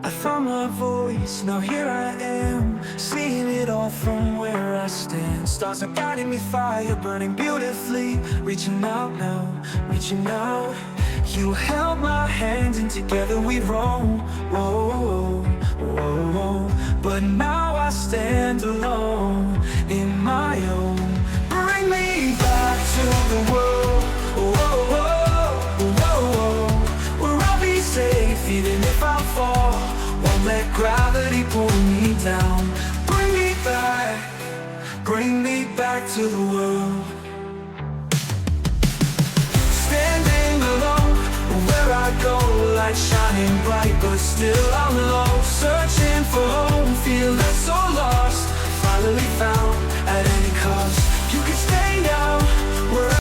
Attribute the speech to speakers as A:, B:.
A: I found my voice, now here I am, seeing it all from where I stand. Stars are guiding me, fire burning beautifully, reaching out now, reaching out. You held my hand and together we roam. Whoa, whoa, whoa. But now I stand alone in my own. Bring me back to the world. Whoa, whoa, whoa, whoa. Where I'll be safe even if I fall. Won't let gravity pull me down. Bring me back to the world. Standing alone, where I go, light shining bright, but still I'm low. Searching for home, feeling so lost, finally found at any cost. You can stay now,